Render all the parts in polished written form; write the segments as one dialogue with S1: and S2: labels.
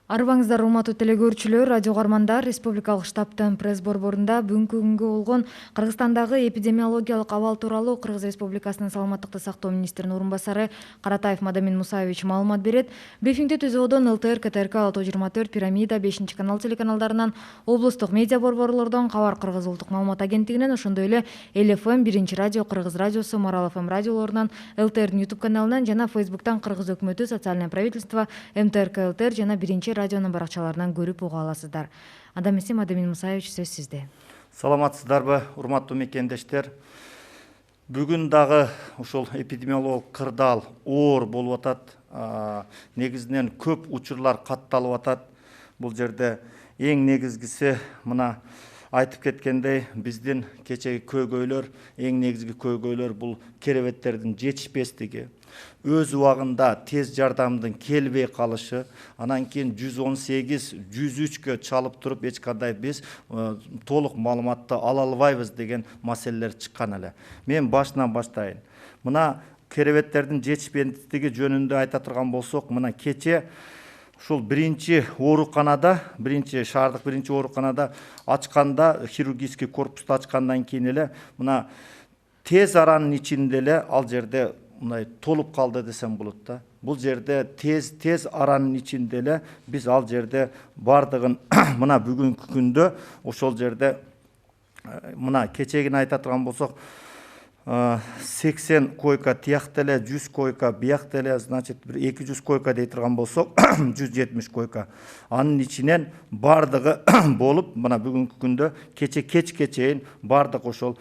S1: Арбаңыздар урматтуу телекөрүүчүлөр, радио кармандар, республикалык штабтын пресс борборунда бүгүнкү күнгө болгон Кыргызстандагы эпидемиологиялык абал тууралуу Кыргыз Республикасынын саламаттыкты сактоо министринин орун басары Каратаев Мадамин Мусаевич маалымат берет. Брифингди ТЗОдон ЛТР, КТРК 624, Пирамида, 5 канал телеканалдарынан, облустук медиа борборлордон, Кабар Кыргыз улуттук маалымат агенттигинен, ошондой эле ЛФМ, 1-радио, Кыргыз радиосу, Марал ФМ радиолорунан, ЛТРдин YouTube каналынан жана Фейсбуктан Кыргыз өкмөтү, социальное правительство, МТРК ЛТР жана 1-радионун баракчаларынан көрүп уга аласыздар. Анда эмесе Мадамин Мусаевич, сөз сизде.
S2: Саламатсыздарбы, урматтуу мекендештер. Бүгүн дагы ушул эпидемиологиялык кырдаал оор болуп атат. Негизинен көп учурлар катталып атат. Бул жерде эң негизгиси мына айтып кеткендей, биздин кечеги көйгөйлөр, эң негизги көйгөйлөр бул керебеттердин жетишпестиги, өз убагында тез жардамдын келбей калышы, анан кийин 118, 103кө чалып туруп эч кандай биз толук маалыматты ала албайбыз деген маселелер чыккан эле. Мен башынан баштайын. Мына керебеттердин жетишпестиги жөнүндө айта турган болсок, мына кече ушул шаардык биринчи ооруканада ачканда, хирургический корпусту ачкандан кийин эле мына тез аранын ичинде эле ал жерде мындай толуп калды десем болот да. Бул жерде тез аранын ичинде эле биз ал жерде бардыгын мына бүгүнкү күндө ошол жерде мына кечегини айта турган болсок 80 койка тиякта эле, 100 койка биякта эле, значит 200 койка дей турган болсок 170 койка. Анын ичинен бардыгы болуп, мына бүгүнкү күндө кечке чейин бардык ошол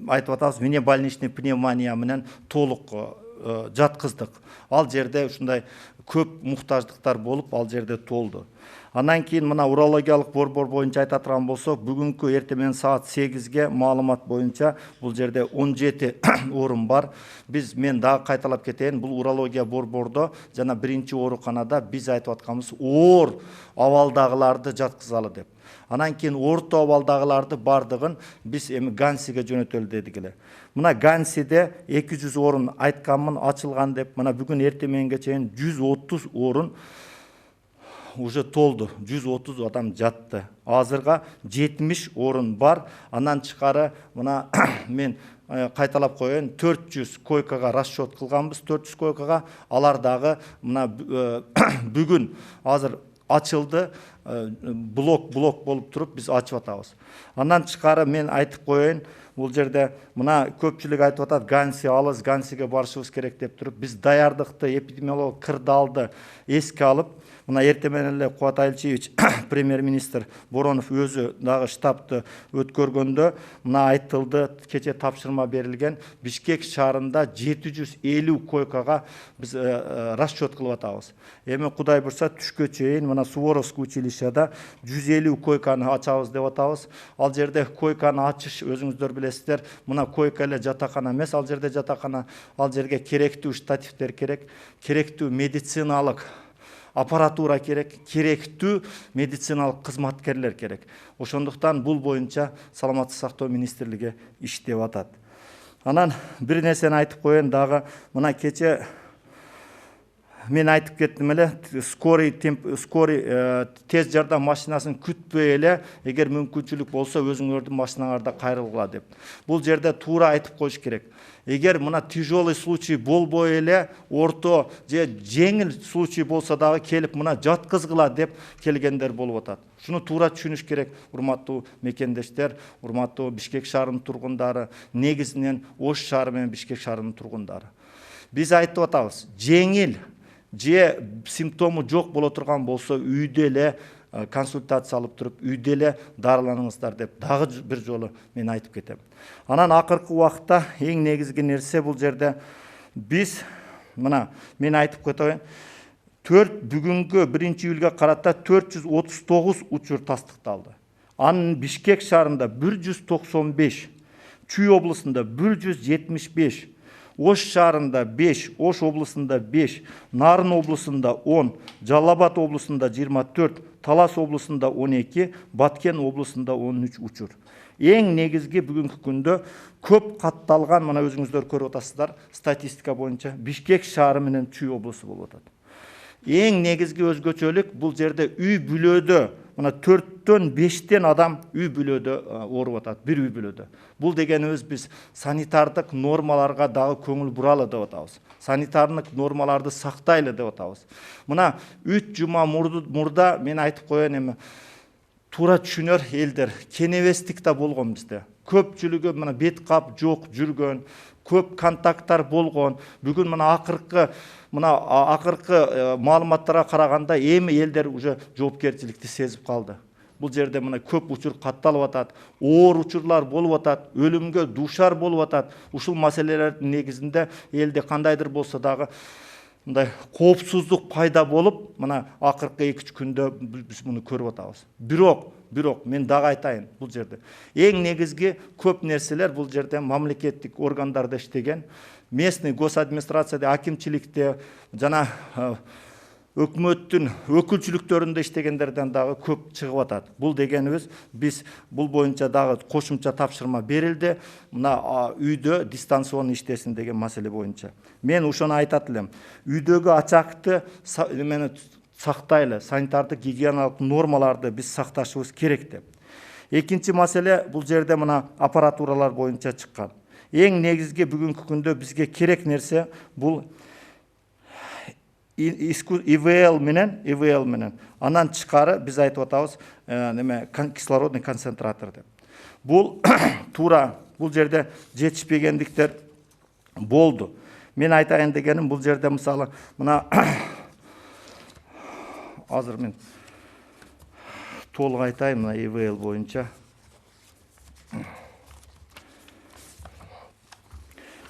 S2: айтып атабыз, больничный пневмония менен толук жаткыздык. Ал жерде ушундай көп муктаждыктар болуп, ал жерде толду. Андан кийин мына урологиялык борбор боюнча айта турган болсок, бүгүнкү эртең менен саат 8ге маалымат боюнча бул жерде 17 орун бар. Мен дагы кайталап кетейин, бул урология борбордо жана биринчи ооруканада биз айтып атканыбыз оор абалдагыларды жаткызалы деп. Анан кийин орто абалдагыларды бардыгын биз эми Гансиге жөнөтөлү дедик эле. Мына Гансиде 200 орун айтканмын ачылган деп, мына бүгүн эртең мененге чейин 130 орун уже толду, 130 адам жатты. Азырга 70 орун бар. Андан чыкары мына мен кайталап коеюн, 400 койкага расчет кылганбыз, 400 койкага. Алар дагы мына бүгүн азыр ачылды, блок болуп туруп биз ачып атабыз. Андан чыкары мен айтып коеюн, бул жерде мына көпчүлүк айтып атат, Ганси алыс, Гансиге барышыбыз керек деп туруп, биз даярдыкты, эпидемиологиялык кырдаалды эске алып, мына эртең менен эле Кубат Айылчиевич премьер-министр Боронов өзү дагы штабты өткөргөндө мына айтылды, кече тапшырма берилген, Бишкек шаарында 750 койкага биз расчет кылып атабыз. Эми Кудай бурса түшкө чейин мына Суворовский училищада 150 койканы ачабыз деп атабыз. Ал жерде койканы ачыш, өзүңүздөр билесиздер, мына койка эле жатакана эмес, ал жерде жатакана, ал жерге керектүү штативдер керек, керектүү медициналык аппаратура керек, керектүү медициналык кызматкерлер керек. Ошондуктан бул боюнча саламаттык сактоо министрлиги иштеп атат. Анан бир нерсени айтып коеюн дагы, мына кече мен айтып кеттим эле, скорый тез жардам машинасын күтпөй эле, эгер мүмкүнчүлүк болсо өзүңөрдүн машиналарда кайрылгыла деп. Бул жерде туура айтып коюш керек. Эгер мына тяжелый случай болбой эле, орто же жеңил случай болсо дагы келип мына жаткызгыла деп келгендер болуп атат. Шуну туура түшүнүш керек, урматтуу мекендештер, урматтуу Бишкек шаарынын тургундары, негизинен Ош шаары менен Бишкек шаарынын тургундары. Биз айтып атабыз, жеңил же симптому жок боло турган болсо үйдө эле консультация алып туруп, үйдө эле дарыланыңыздар деп дагы бир жолу мен айтып кетем. Анан акыркы убакта эң негизги нерсе бул жерде биз мына мен айтып кетейин, бүгүнкү 1-июлга карата 439 учур тастыкталды. Анын Бишкек шаарында 195, Чүй облусунда 175, Ош шаарында 5, Ош облусунда 5, Нарын облусунда 10, Жалал Абад облусунда 24, Талас облусунда 12, Баткен облусунда 13 учур. Эң негизги бүгүнкү күндө көп катталган, мына өзүңүздөр көрүп атасыздар, статистика боюнча Бишкек шаары менен Чүй облусу болуп атат. Ең негізгі өзгөчөлүк бул жерде үй бүлөдө мына 4-төн 5-тен адам үй бүлөдө ооруп атат, бир үй бүлөдө. Бул дегенибиз биз санитардык нормаларга дагы көңүл буралы деп атабыз. Санитардык нормаларды сактайлы деп атабыз. Мына 3 жума мурда мен айтып коеюн эми туура түшүнөр элдер кенебестик да болгон бизде. Көпчүлүгү мына бет кап жок жүргөн, көп контакттар болгон. Бүгүн мына акыркы маалыматтарга караганда эми элдер уже жоопкерчиликти сезип калды. Бул жерде мына көп учур катталып атат, оор учурлар болуп атат, өлүмгө дуушар болуп атат. Ушул маселелердин негизинде элде кандайдыр болсо дагы мындай коопсуздук пайда болуп, мына акыркы 2-3 күндө биз муну көрүп атабыз. Бирок мен дагы айтайын, бул жерде эң негизги көп нерселер бул жерде мамлекеттик органдарда иштеген, местный госадминистрацияда, акимчиликте жана өкмөттүн өкүлчүлүктөрүндө иштегендерден дагы көп чыгып атат. Бул дегенибиз биз бул боюнча дагы кошумча тапшырма берилди. Мына үйдө дистанционный иштесин деген маселе боюнча. Мен ошону айтат элем. Үйдөгү ачакты эмени сактайлы, санитардык гигиеналык нормаларды биз сакташыбыз керек деп. Экинчи маселе бул жерде мына аппаратуралар боюнча чыккан. Эң негизги бүгүнкү күндө бизге керек нерсе бул ИВЛ менен анан тышкары биз айтып атабыз кислородный концентратор деп. Бул туура бул жерде жетишпегендиктер болду. Мен айтайын дегеним бул жерде мисалы мына азыр мен толук айтайын мына ИВЛ боюнча.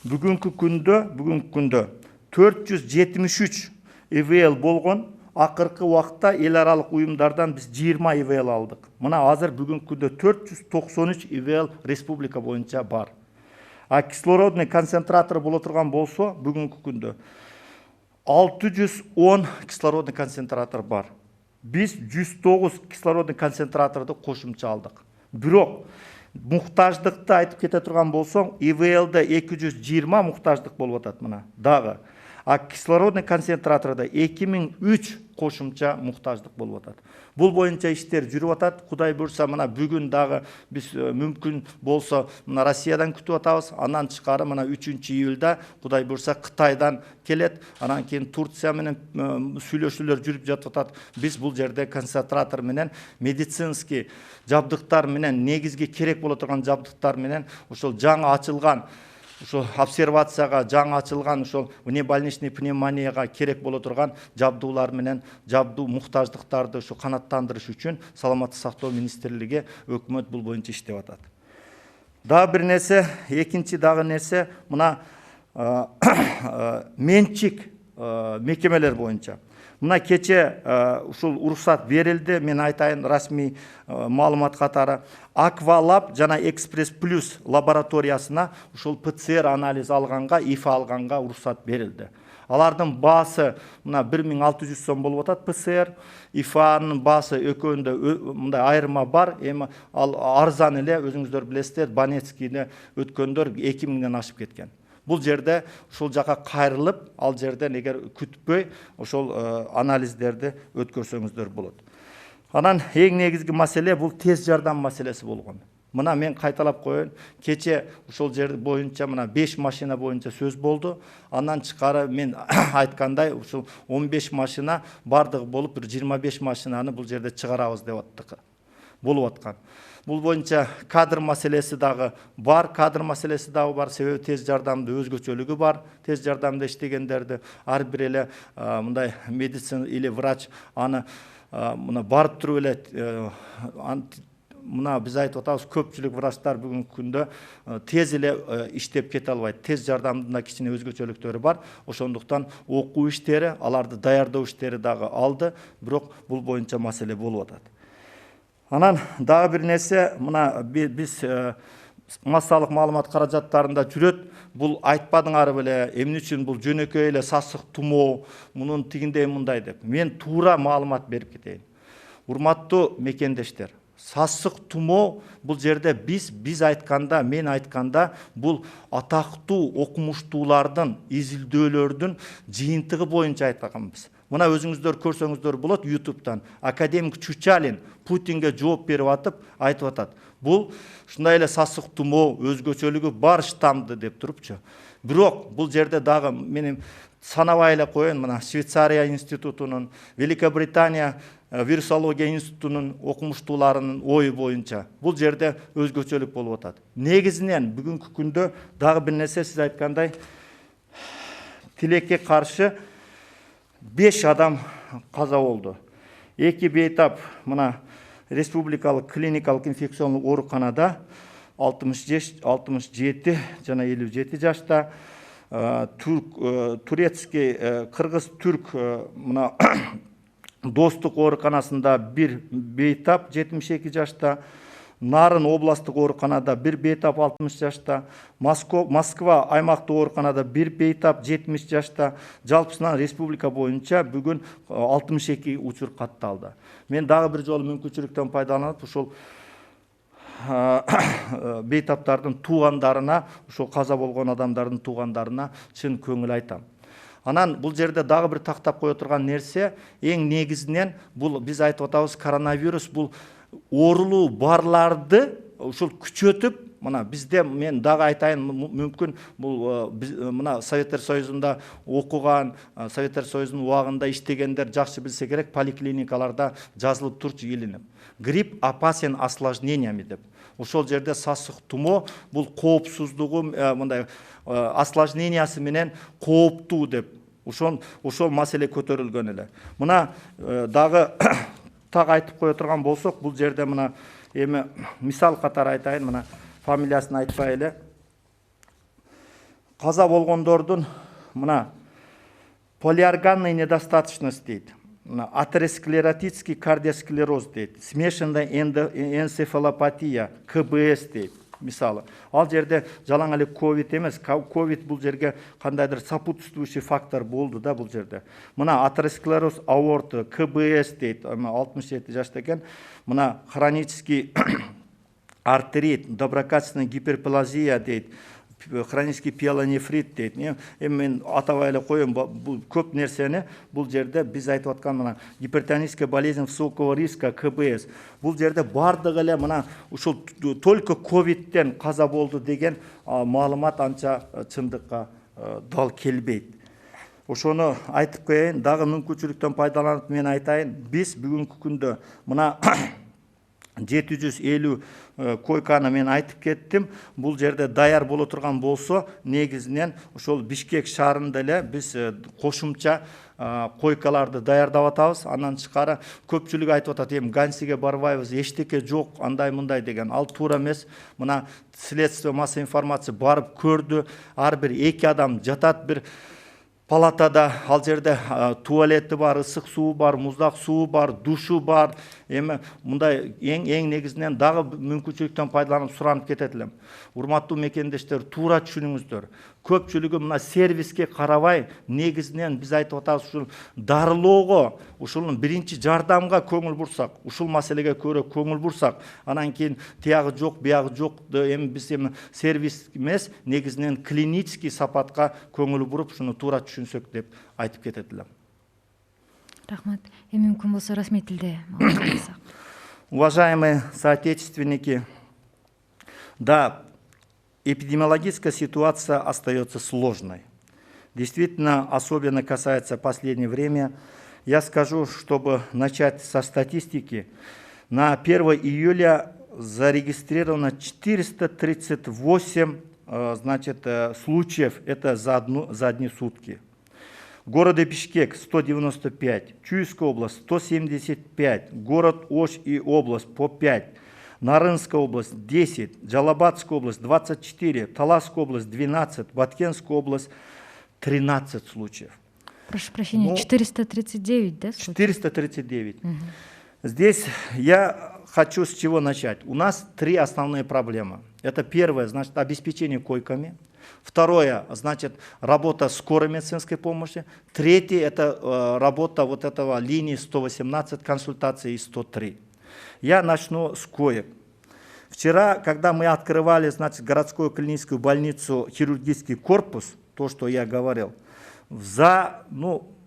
S2: Бүгүнкү күндө 473 ИВЛ болгон, акыркы убакта эл аралык уюмдардан биз 20 ИВЛ алдык. Мына азыр бүгүнкү күндө 493 ИВЛ республика боюнча бар. А кислородный концентратор боло турган болсо, бүгүнкү күндө 610 кислородный концентратор бар. Биз 109 кислородный концентраторду кошумча алдык. Бирок муктаждыкты айтып кете турган болсоң, ИВЛда 220 муктаждык болуп атат мына дагы. А кислородный концентраторда 2003 кошумча муктаждык болуп атат. Бул боюнча иштер жүрүп атат. Кудай буйрса мына бүгүн дагы биз мүмкүн болсо мына Россиядан күтүп атабыз. Андан тышкары мына 3-июлда Кудай буйрса Кытайдан келет. Анан кийин Турция менен сүйлөшүүлөр жүрүп жатып атат. Биз бул жерде концентратор менен медицинский жабдыктар менен негизги керек боло турган жабдыктар менен ошол жаңы ачылган ошол обсервацияга жаңы ачылган ошол внебольничный пневмонияга керек боло турган жабдуулар менен жабдуу муктаждыктарды ушу канаттандырыш үчүн саламаттык сактоо министрлиги өкмөт бул боюнча иштеп атат. Дагы бир нерсе, экинчи дагы нерсе мына менчик мекемелер боюнча. Мына кече ушул уруксат берилди, мен айтайын расмий маалымат катары. Аквалаб жана Экспресс Плюс лабораториясына ушул ПЦР анализ алганга, ИФА алганга уруксат берилди. Алардын баасы мына 1600 сом болуп атат ПЦР, ИФАнын баасы экөөндө мындай айырма бар. Эми ал арзан эле, өзүңүздөр билесиздер, Банецкийде өткөндөр 2000ден ашып кеткен. Бул жерде ушул жака кайрылып, ал жерден эгер күтпөй ошол анализдерди өткөрсөңүздөр болот. Анан эң негизги маселе бул тез жардам маселеси болгон. Мына мен кайталап коеюн, кече ушул жер боюнча мына 5 машина боюнча сөз болду. Андан тышкары мен айткандай ушул 15 машина бардыгы болуп, бир 25 машинаны бул жерде чыгарабыз деп аттык. Болуп аткан. Бул боюнча кадр маселеси дагы бар, себеби тез жардамдын өзгөчөлүгү бар. Тез жардамда иштегендерди ар бир эле мындай медицина или врач аны мына барып туруп эле мына биз айтып атабыз, көпчүлүк врачтар бүгүнкү күндө тез эле иштеп кете албайт. Тез жардамдын да кичине өзгөчөлүктөрү бар. Ошондуктан окуу иштери, аларды даярдоо иштери дагы алды, бирок бул боюнча маселе болуп атат. Анан дагы бир нерсе, мына биз массалык маалымат каражаттарында жүрөт. Бул айтпадыңар беле, эмне үчүн бул жөнөкөй эле сасык тумоо, мунун тигиндей мындай деп. Мен туура маалымат берип кетейин. Урматтуу мекендештер, сасык тумоо бул жерде биз айтканда, мен айтканда бул атактуу окумуштуулардын изилдөөлөрдүн жыйынтыгы боюнча айтканбыз. Мына өзіңіздер көрсеңіздер болады YouTube'дан. Академик Чучалин Путинге жооп берип атып, айтып атат. Бұл шындай эле сасык тумоо өзгөчөлүгү бар штамды деп турупчу. Бирок бул жерде дагы менин санабай эле коеюн, мына Швейцария институтунун, Великобритания вирусология институтунун окумуштууларынын ою боюнча бул жерде өзгөчөлүк болуп атат. Негизинен бүгүнкү күндө дагы бир нерсе, сиз айткандай, тилекке каршы 5 адам каза болду. 2 бейтап мына республикалык клиникалык инфекциондук ооруканада 67 жана 57 жашта, турецкий кыргыз түрк мына достук ооруканасында 1 бейтап 72 жашта, Нарын областык ооруканада 1 бейтап 60 жашта, Москва аймактык ооруканада 1 бейтап 70 жашта, жалпысынан республика боюнча бүгүн 62 учур катталды. Мен дагы бир жолу мүмкүнчүлүктөн пайдаланып ушул бейтаптардын туугандарына, ушул каза болгон адамдардын туугандарына чын көңүл айтам. Анан бул жерде дагы бир тактап кое турган нерсе, эң негизинен бул биз айтып атабыз, коронавирус бул оорулуу барларды ушул күчөтүп, мына бизде мен дагы айтайын, мүмкүн бул мына Советтер Союзунда окуган, Советтер Союзунун убагында иштегендер жакшы билсе керек, поликлиникаларда жазылып турчу илинип. Грипп опасен осложнениями деп. Ошол жерде сасык тумоо бул коопсуздугу мындай осложнениясы менен кооптуу деп. Ошол маселе көтөрүлгөн эле. Мына дагы так айтып кое турган болсок, бул жерде мына эми мисал катары айтайын, мына фамилиясын айтпай эле. Каза болгондордун мына полиорганный недостаточность дейт. Атеросклеротический кардиосклероз дейт. Смешанная энцефалопатия, КБС дейт. Мисалы, ал жерде жалаң эле ковид эмес, ковид бул жерге кандайдыр сопутствующий фактор болду да бул жерде. Мына атеросклероз аорты, КБС дейт, 67 жашта экен. Мына хронический артерит, доброкачественная гиперплазия дейт, хронический пиелонефрит дейт. Мен атабай эле коем, бул көп нерсени бул жерде биз айтып аткан мына гипертоническая болезнь высокого риска, КБС. Бул жерде бардыгы эле мына ушул только ковидтен каза болду деген маалымат анча чындыкка дал келбейт. Ошону айтып коеюн, дагы мүмкүнчүлүктөн пайдаланып мен айтайын, биз бүгүнкү күндө мына 750 койканы мен айтып кеттим. Бул жерде даяр боло турган болсо, негизинен ошол Бишкек шаарында эле биз кошумча койкаларды даярдап атабыз. Андан тышкары көпчүлүк айтып атат, эми Гансиге барбайбыз, эчтеке жок, андай-мындай деген. Ал туура эмес. Мына следствие массовой информация барып көрдү. Ар бир 2 адам жатат бир палатада, ал жерде туалети бар, ысык суу бар, муздак суу бар, душу бар. Эми мындай эң негизинен дагы мүмкүнчүлүктөн пайдаланып суранып кетет элем. Урматтуу мекендештер, туура түшүнүңүздөр. Көпчүлүгү мына сервиске карабай, негизинен биз айтып атабыз, ушул дарылоого, ушунун биринчи жардамга көңүл бурсак, ушул маселеге көрө көңүл бурсак, анан кийин тиягы жок, биягы жок, эми биз сервис эмес, негизинен клинический сапатка көңүл буруп, ушуну туура түшүнсөк деп айтып кетет элем.
S1: Рахмат. Эми мүмкүн болсо расмий тилде.
S2: Уважаемые соотечественники, да, эпидемиологическая ситуация остается сложной. Действительно, особенно касается последнее время. Я скажу, чтобы начать со статистики. На 1 июля зарегистрировано 438 случаев, это за одни сутки. В городе Бишкек 195, Чуйская область 175, город Ош и область по 5, Нарынская область 10, Джалабадская область 24, Таласская область 12, Баткенская область 13 случаев.
S1: Прошу прощения, 439, да?
S2: 439. Здесь я хочу с чего начать. У нас 3 основные проблемы. Это первое, значит, обеспечение койками. Второе, значит, работа скорой медицинской помощи. Третье, это работа вот этого линии 118, консультации 103. Я начну с коек. Вчера, когда мы открывали, значит, городскую клиническую больницу, хирургический корпус, то, что я говорил,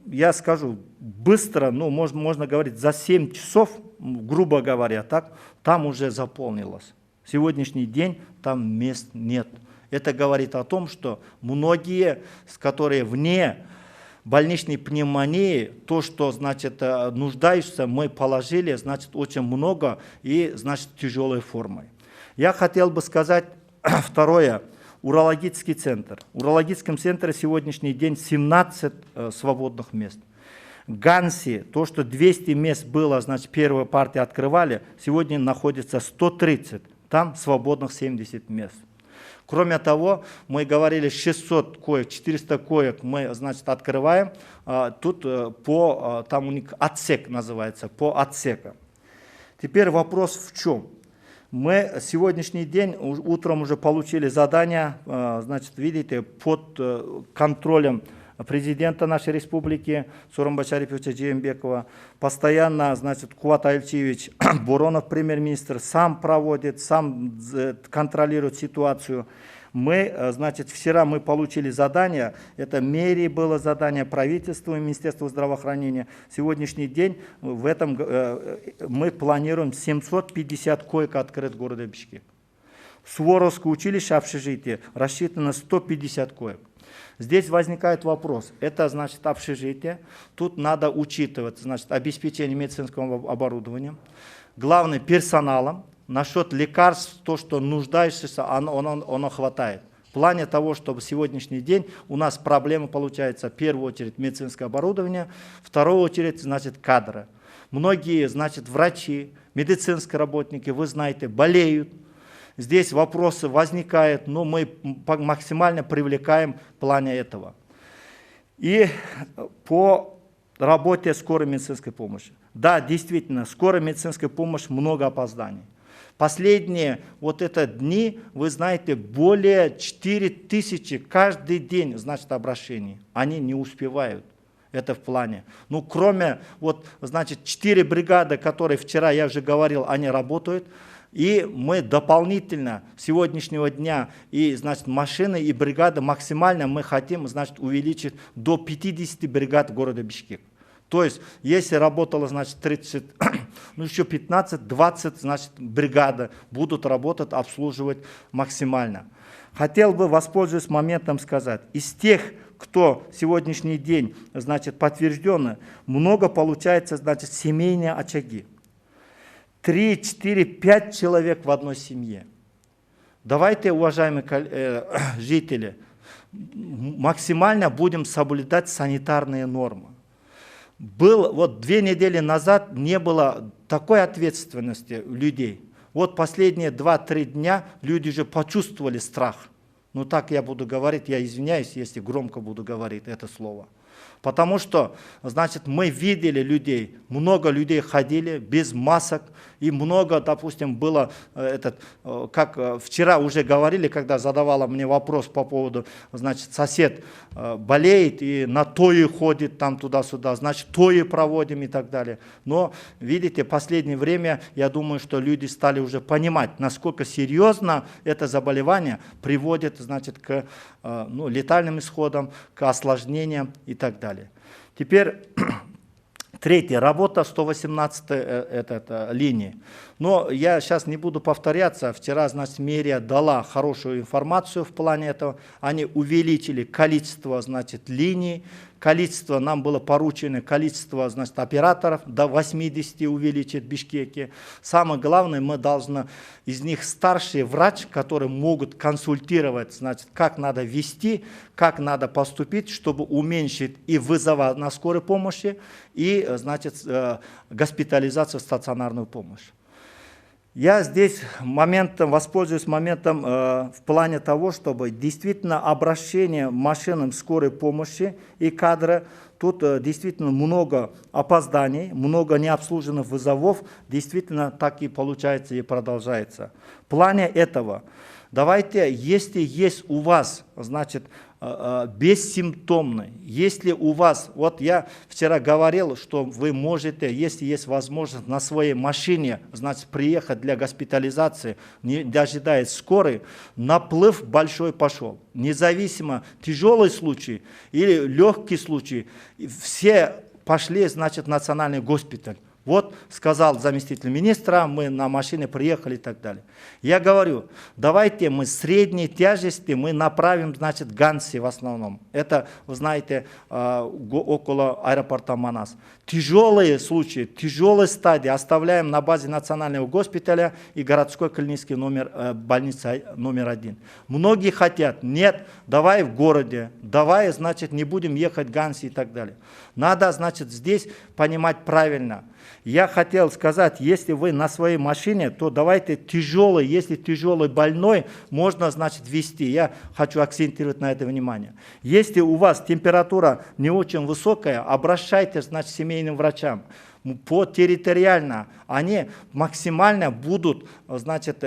S2: я скажу, быстро, ну, можно говорить, за 7 часов, грубо говоря, так, там уже заполнилось. Сегодняшний день там мест нет. Это говорит о том, что многие, которые вне больничной пневмонии, то, что, значит, нуждающиеся, мы положили, значит, очень много и, значит, тяжелой формой. Я хотел бы сказать второе. Урологический центр. В урологическом центре сегодняшний день 17 свободных мест. Ганси, то, что 200 мест было, значит, первая партия открывали, сегодня находится 130. Там свободных 70 мест. Кроме того, мы говорили 600 коек, 400 коек мы, значит, открываем. Тут там у них отсек называется, по отсекам. Теперь вопрос в чем? Мы сегодняшний день, утром уже получили задание, значит, видите, под контролем президента нашей республики Сооронбай Шариповича Жээнбекова. Постоянно, значит, Кубат Альчевич Боронов, премьер-министр, сам проводит, сам контролирует ситуацию. Мы, значит, вчера мы получили задание, это мэрии было задание, правительству и Министерству здравоохранения. Сегодняшний день в этом мы планируем 750 коек открыть в городе Бишкек. Суворовское училище общежитие рассчитано на 150 коек. Здесь возникает вопрос, это, значит, общежитие, тут надо учитывать, значит, обеспечение медицинского оборудования, главное, персоналом. Насчет лекарств, то, что нуждаешься, оно хватает. В плане того, чтобы сегодняшний день у нас проблема получается, в первую очередь, медицинское оборудование, в вторую очередь, значит, кадры. Многие, значит, врачи, медицинские работники, вы знаете, болеют. Здесь вопросы возникают, но мы максимально привлекаем в плане этого. И по работе скорой медицинской помощи. Да, действительно, скорая медицинская помощь, много опозданий. Последние вот это дни, вы знаете, более 4000 каждый день, значит, обращений. Они не успевают. Это в плане. Ну, кроме, вот, значит, 4 бригады, которые вчера, я уже говорил, они работают. И мы дополнительно с сегодняшнего дня и, значит, машины и бригады максимально мы хотим, значит, увеличить до 50 бригад в городе Бишкек. То есть, если работало, значит, 30, ну еще 15-20, значит, бригады будут работать, обслуживать максимально. Хотел бы, воспользуясь моментом, сказать, из тех, кто сегодняшний день, значит, подтвержденно, много получается, значит, семейные очаги. 3, 4, 5 человек в одной семье. Давайте, уважаемые жители, максимально будем соблюдать санитарные нормы. Вот 2 недели назад не было такой ответственности у людей. Вот последние 2-3 дня люди уже почувствовали страх. Ну так я буду говорить, я извиняюсь, если громко буду говорить это слово. Потому что, значит, мы видели людей, много людей ходили без масок, и много, допустим, было, как вчера уже говорили, когда задавала мне вопрос по поводу, значит, сосед болеет и на тои ходит там туда-сюда, значит, тои проводим и так далее. Но, видите, в последнее время, я думаю, что люди стали уже понимать, насколько серьезно это заболевание приводит, значит, к летальным исходам, к осложнениям и так далее. Теперь третье, работа 118 линии. Но я сейчас не буду повторяться. Вчера, значит, мэрия дала хорошую информацию в плане этого. Они увеличили количество, значит, линий. Количество, нам было поручено количество, значит, операторов до 80 увеличить в Бишкеке. Самое главное, мы должны, из них старший врач, которые могут консультировать, значит, как надо вести, как надо поступить, чтобы уменьшить и вызова на скорой помощи, и, значит, госпитализацию в стационарную помощь. Я здесь воспользуюсь моментом в плане того, чтобы действительно обращение машинам скорой помощи и кадры, тут действительно много опозданий, много необслуженных вызовов, действительно так и получается и продолжается. В плане этого, давайте, если есть у вас, значит, бессимптомный. Если у вас, вот я вчера говорил, что вы можете, если есть возможность, на своей машине, значит, приехать для госпитализации, не дожидаясь скорой, наплыв большой пошел. Независимо, тяжелый случай или легкий случай, все пошли, значит, в национальный госпиталь. Вот сказал заместитель министра, мы на машине приехали и так далее. Я говорю, давайте мы средней тяжести мы направим, значит, Ганси в основном. Это, вы знаете, около аэропорта Манас. Тяжелые случаи, тяжелые стадии оставляем на базе национального госпиталя и городской клинической больницы номер 1. Многие хотят, нет, давай в городе, давай, значит, не будем ехать в Ганси и так далее. Надо, значит, здесь понимать правильно. Я хотел сказать, если вы на своей машине, то давайте тяжелый, если тяжелый больной, можно, значит, везти. Я хочу акцентировать на это внимание. Если у вас температура не очень высокая, обращайтесь, значит, к семейным врачам. По территориально они максимально будут, значит,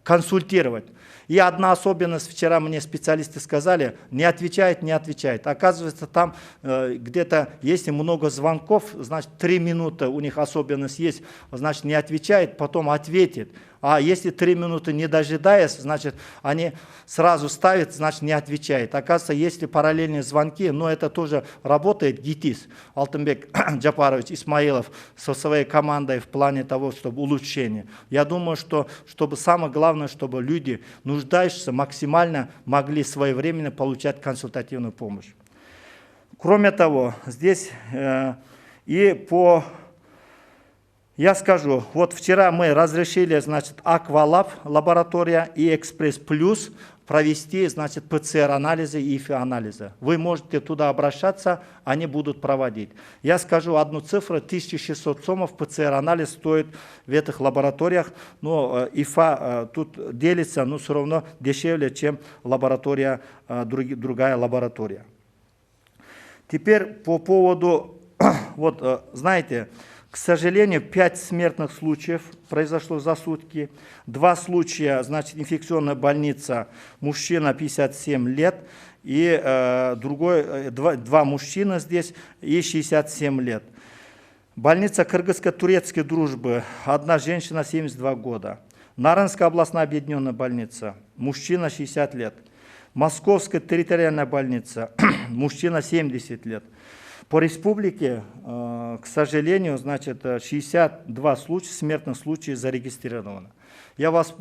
S2: консультировать. И одна особенность, вчера мне специалисты сказали, не отвечает, не отвечает. Оказывается, там где-то, если много звонков, значит, 3 минуты у них особенность есть, значит, не отвечает, потом ответит. А если 3 минуты не дожидаясь, значит, они сразу ставят, значит, не отвечает. Оказывается, если параллельные звонки, но это тоже работает ГИТИС, Алтынбек Джапарович Исмаилов со своей командой в плане того, чтобы улучшение. Я думаю, что чтобы самое главное, чтобы люди, нуждающиеся, максимально могли своевременно получать консультативную помощь. Кроме того, здесь я скажу, вот вчера мы разрешили, значит, Аквалаб лаборатория и Экспресс Плюс провести, значит, ПЦР-анализы и ИФИ-анализы. Вы можете туда обращаться, они будут проводить. Я скажу одну цифру, 1600 сомов ПЦР-анализ стоит в этих лабораториях, но ИФА тут делится, но все равно дешевле, чем лаборатория, другая лаборатория. Теперь по поводу, вот, знаете, к сожалению, 5 смертных случаев произошло за сутки. 2 случая, значит, инфекционная больница, мужчина 57 лет, и 2 мужчины здесь, и 67 лет. Больница кыргызско-турецкой дружбы, 1 женщина 72 года. Нарынская областная объединенная больница, мужчина 60 лет. Московская территориальная больница, мужчина 70 лет. По республике, к сожалению, значит, 62 случая, смертных случаев зарегистрировано. Я вас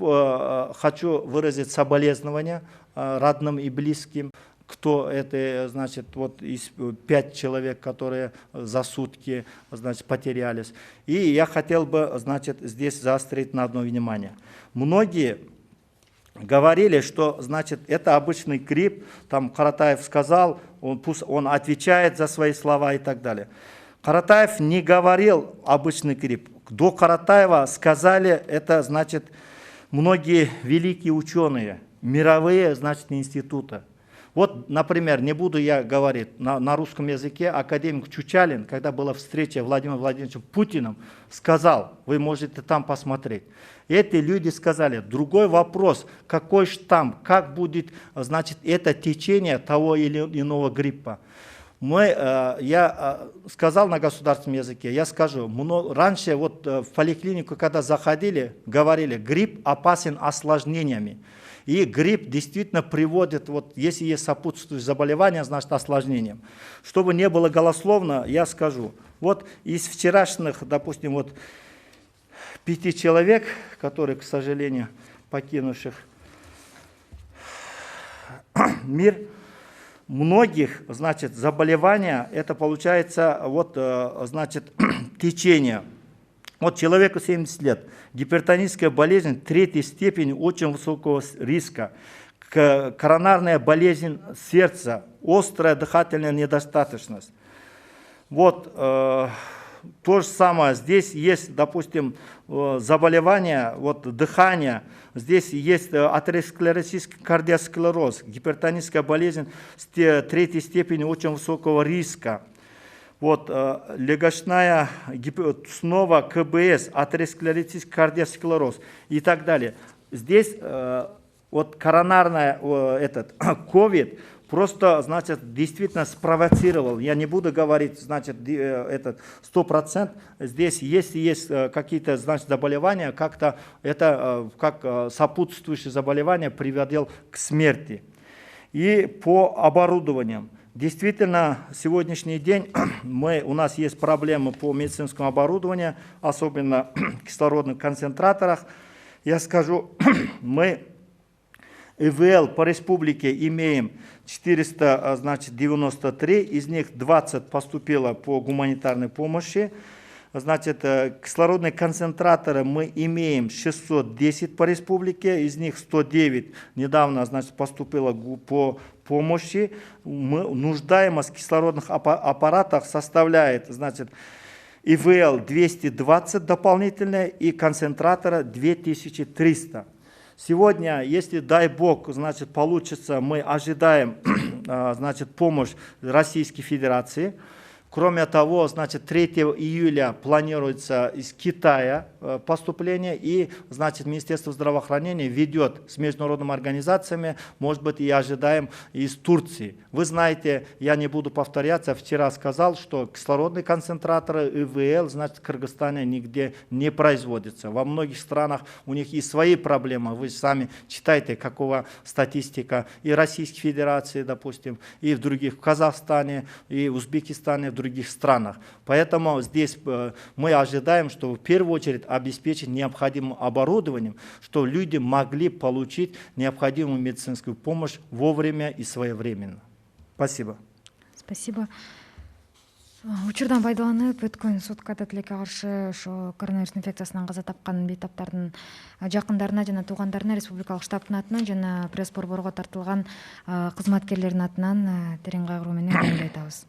S2: хочу выразить соболезнования родным и близким, кто это, значит, вот из 5 человек, которые за сутки, значит, потерялись. И я хотел бы, значит, здесь заострить на одно внимание. Многие говорили, что, значит, это обычный грипп, там Каратаев сказал, он отвечает за свои слова и так далее. Каратаев не говорил обычный грипп. До Каратаева сказали, это, значит, многие великие ученые, мировые, значит, институты. Вот, например, не буду я говорить, на русском языке академик Чучалин, когда была встреча Владимира Владимировича Путиным, сказал, вы можете там посмотреть. Эти люди сказали, другой вопрос, какой штамм, как будет, значит, это течение того или иного гриппа. Я сказал на государственном языке, я скажу, раньше вот в поликлинику, когда заходили, говорили, грипп опасен осложнениями. И грипп действительно приводит, вот, если есть сопутствующие заболевания, значит, осложнением. Чтобы не было голословно, я скажу. Вот из вчерашних, допустим, вот 5 человек, которые, к сожалению, покинувших мир, многих, значит, заболевания, это получается, вот, значит, течение. Вот человеку 70 лет, гипертоническая болезнь 3-й степени очень высокого риска, коронарная болезнь сердца, острая дыхательная недостаточность. Вот то же самое, здесь есть, допустим, заболевания, вот дыхания, здесь есть атеросклеротический кардиосклероз, гипертоническая болезнь 3-й степени очень высокого риска. Вот, легочная, снова КБС, атеросклеротический кардиосклероз и так далее. Здесь вот коронарная, COVID просто, значит, действительно спровоцировал. Я не буду говорить, значит, этот 100%. Здесь, если есть какие-то, значит, заболевания, как-то это как сопутствующее заболевание приводил к смерти. И по оборудованиям. Действительно, сегодняшний день у нас есть проблемы по медицинскому оборудованию, особенно кислородных концентраторах. Я скажу, мы ИВЛ по республике имеем 493, из них 20 поступило по гуманитарной помощи. Значит, кислородные концентраторы мы имеем 610 по республике, из них 109 недавно, значит, поступило по помощи. Нуждаемость в кислородных аппаратах составляет, значит, ИВЛ 220 дополнительные и концентратора 2300. Сегодня, если, дай бог, значит, получится, мы ожидаем, значит, помощь Российской Федерации. Кроме того, значит, 3 июля планируется из Китая поступление, и, значит, Министерство здравоохранения ведет с международными организациями, может быть, и ожидаем из Турции. Вы знаете, я не буду повторяться, вчера сказал, что кислородные концентраторы ИВЛ, значит, в Кыргызстане нигде не производятся. Во многих странах у них есть свои проблемы. Вы сами читаете, какова статистика и Российской Федерации, допустим, и в других, в Казахстане, и в Узбекистане, в других странах. Поэтому здесь мы ожидаем, что в первую очередь обеспечить необходимым оборудованием, что люди могли получить необходимую медицинскую помощь вовремя и своевременно. Спасибо.
S1: Спасибо. Учурдан пайдаланып өткөн суткада тилекке каршы ошо коронавирус инфекциясынан каза тапкан бейтаптардын жакындарына жана туугандарына республикалык штабтын атынан жана пресс борборго тартылган кызматкерлердин атынан терең кайгыруу менен көңүл айтабыз.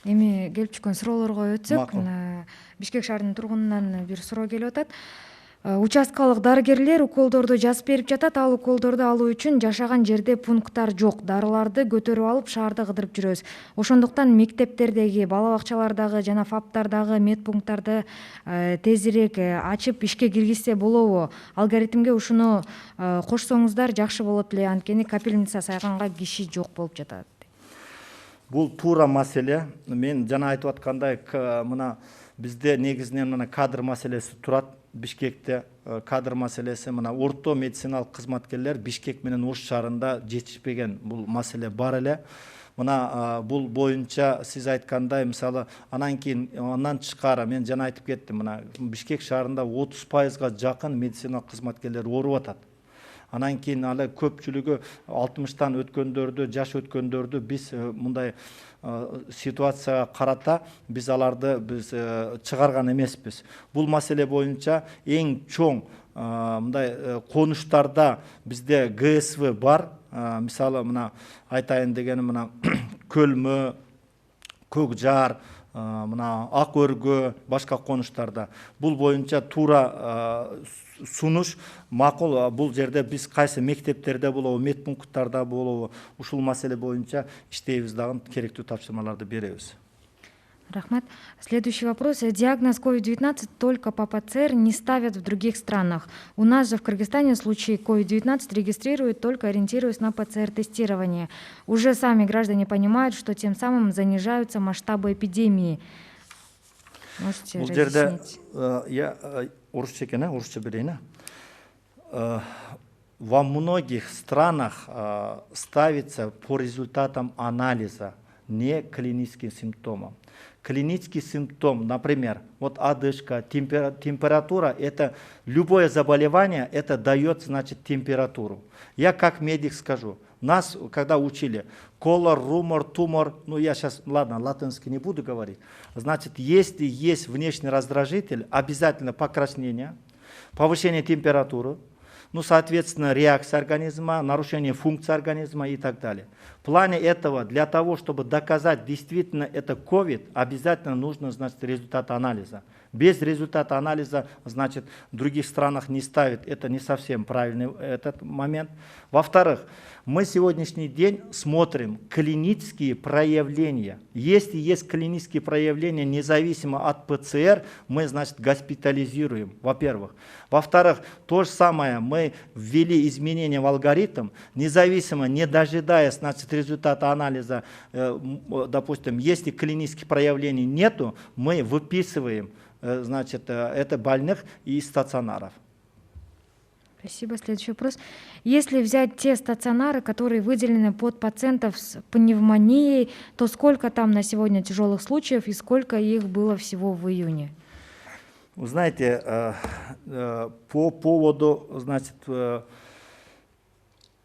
S1: Эми келип түшкөн суроолорго өтсөк, Бишкек шаарынын тургунунан бир суроо келип атат. Участкалык дарыгерлер уколдорду жазып берип жатат, ал уколдорду алуу үчүн жашаган жерде пункттар жок. Дарыларды көтөрүп алып шаарда кыдырып жүрөбүз. Ошондуктан мектептердеги, бала бакчалардагы жана фаптардагы медпункттарды тезирээк ачып ишке киргизсе болобу? Алгоритмге ушуну кошсоңуздар жакшы болот эле, анткени капельница сайганга киши жок болуп жатат.
S2: Бул туура маселе. Мен жана айтып аткандай, мына бизде негизинен мына кадр маселеси турат. Бишкекте кадр маселеси, мына орто медициналык кызматкерлер Бишкек менен Ош шаарында жетишпеген бул маселе бар эле. Мына бул боюнча сиз айткандай, мисалы, анан кийин андан тышкары мен жана айтып кеттим, мына Бишкек шаарында 30%га жакын медициналык кызматкерлер ооруп атат. Анан кийин алы көпчүлүгү 60-тан өткөндөрдү, жаш өткөндөрдү биз мындай ситуацияга карата биз аларды чыгарган эмеспиз. Бул маселе боюнча эң чоң мындай конуштарда бизде ГСВ бар. Мисалы, мына айтайын дегеним, мына Көлмө, Көкжар, мына Ак Өргө, башка конуштарда. Бул боюнча туура сунуш макул. Бул жерде биз кайсы мектептерде болобу, медпункттарда болобу, ушул маселе боюнча иштейбиз, дагы керектүү тапшырмаларды беребиз.
S1: Рахмат. Следующий вопрос. Диагноз COVID-19 только по ПЦР не ставят в других странах. У нас же в Кыргызстане случаи COVID-19 регистрируют только ориентируясь на ПЦР-тестирование. Уже сами граждане понимают, что тем самым занижаются масштабы эпидемии. Можете разъяснить?
S2: Я орусча экен, орусча берейин. Во многих странах ставится по результатам анализа, не клиническим симптомам. Клинический симптом, например, вот одышка, температура, это любое заболевание, это дает, значит, температуру. Я как медик скажу, нас, когда учили, колор, румор, тумор, ну я сейчас, ладно, латинский не буду говорить, значит, если есть внешний раздражитель, обязательно покраснение, повышение температуры, ну, соответственно, реакция организма, нарушение функции организма и так далее. В плане этого, для того, чтобы доказать, действительно это COVID, обязательно нужно, значит, результат анализа. Без результата анализа, значит, в других странах не ставят. Это не совсем правильный этот момент. Во-вторых, мы сегодняшний день смотрим клинические проявления. Если есть клинические проявления, независимо от ПЦР, мы, значит, госпитализируем, во-первых. Во-вторых, то же самое, мы ввели изменения в алгоритм, независимо, не дожидаясь, значит, результата анализа, допустим, если клинических проявлений нету, мы выписываем, значит, это больных из стационаров.
S1: Спасибо. Следующий вопрос. Если взять те стационары, которые выделены под пациентов с пневмонией, то сколько там на сегодня тяжелых случаев и сколько их было всего в июне?
S2: Вы знаете, по поводу, значит,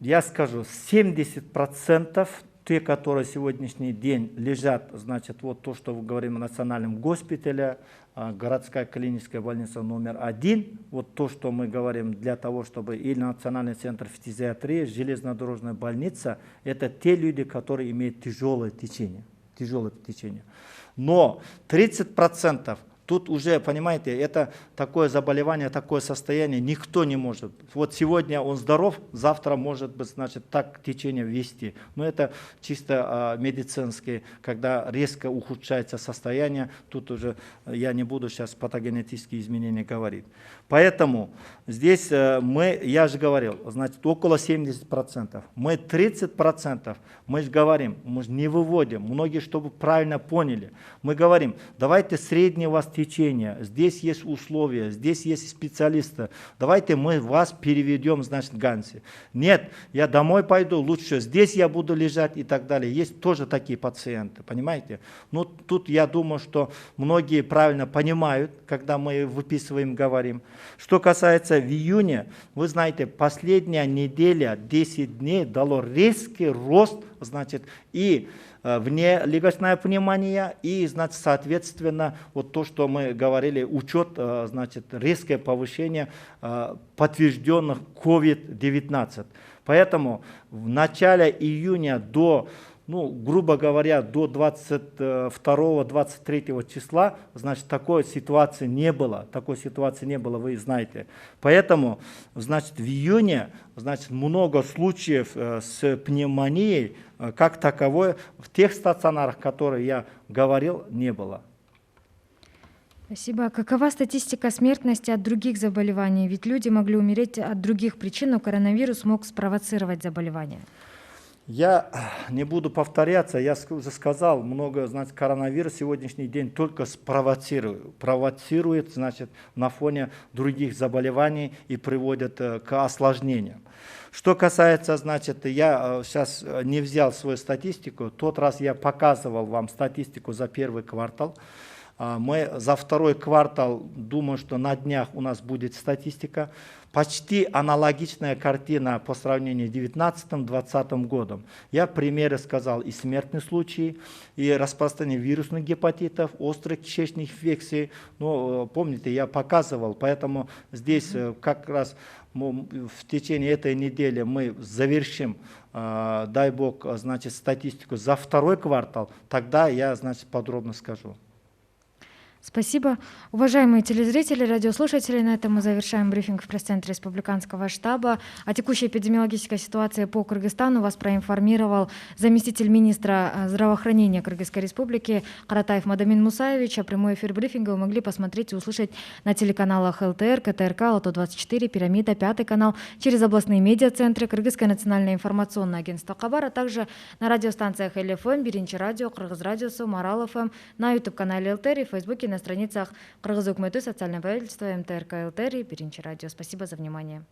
S2: я скажу, 70% те, которые сегодняшний день лежат, значит, вот то, что мы говорим о национальном госпитале, городская клиническая больница номер 1, вот то, что мы говорим для того, чтобы или национальный центр фтизиатрии, железнодорожная больница, это те люди, которые имеют тяжелое течение. Но 30%, тут уже, понимаете, это такое заболевание, такое состояние, никто не может. Вот сегодня он здоров, завтра может быть, значит, так течение вести. Но это чисто медицинское, когда резко ухудшается состояние, тут уже я не буду сейчас патогенетические изменения говорить. Поэтому здесь я же говорил, значит, около 70%. Мы 30%, мы же говорим, мы же не выводим. Многие, чтобы правильно поняли, мы говорим, давайте среднее у вас течение, здесь есть условия, здесь есть специалисты, давайте мы вас переведем, значит, в Ганси. Нет, я домой пойду, лучше здесь я буду лежать и так далее. Есть тоже такие пациенты, понимаете? Но тут я думаю, что многие правильно понимают, когда мы выписываем, говорим. Что касается в июне, вы знаете, последняя неделя, 10 дней дало резкий рост, значит, и внелегочная пневмония, и, значит, соответственно, вот то, что мы говорили, учет, значит, резкое повышение подтвержденных COVID-19. Поэтому в начале июня до, грубо говоря, до 22-23 числа, значит, такой ситуации не было, вы знаете. Поэтому, значит, в июне, значит, много случаев с пневмонией, как таковое, в тех стационарах, которые я говорил, не было.
S1: Спасибо. Какова статистика смертности от других заболеваний? Ведь люди могли умереть от других причин, но коронавирус мог спровоцировать заболевание.
S2: Я не буду повторяться, я уже сказал, значит, коронавирус сегодняшний день только провоцирует, значит, на фоне других заболеваний и приводит к осложнениям. Что касается, значит, я сейчас не взял свою статистику, тот раз я показывал вам статистику за первый квартал. Мы за второй квартал, думаю, что на днях у нас будет статистика. Почти аналогичная картина по сравнению с 2019-2020 годом. Я примеры сказал и смертные случаи, и распространение вирусных гепатитов, острых кишечных инфекций. Но помните, я показывал, поэтому здесь как раз в течение этой недели мы завершим, дай бог, значит, статистику за второй квартал, тогда я, значит, подробно скажу.
S1: Спасибо. Уважаемые телезрители, радиослушатели, на этом мы завершаем брифинг в пресс-центре Республиканского штаба. О текущей эпидемиологической ситуации по Кыргызстану вас проинформировал заместитель министра здравоохранения Кыргызской Республики Каратаев Мадамин Мусаевич. А прямой эфир брифинга вы могли посмотреть и услышать на телеканалах ЛТР, КТРК, Лото-24, Пирамида, 5 канал, через областные медиацентры, Кыргызское национальное информационное агентство Кабар, а также на радиостанциях ЛФМ, Биринчи радио, Кыргыз радиосу, Марал ФМ, на YouTube-канале ЛТР и в Фейсбуке, на страницах Кыргыз Өкмөтү, социальное правительство, МТРК ЛТР и Биринчи радио. Спасибо за внимание.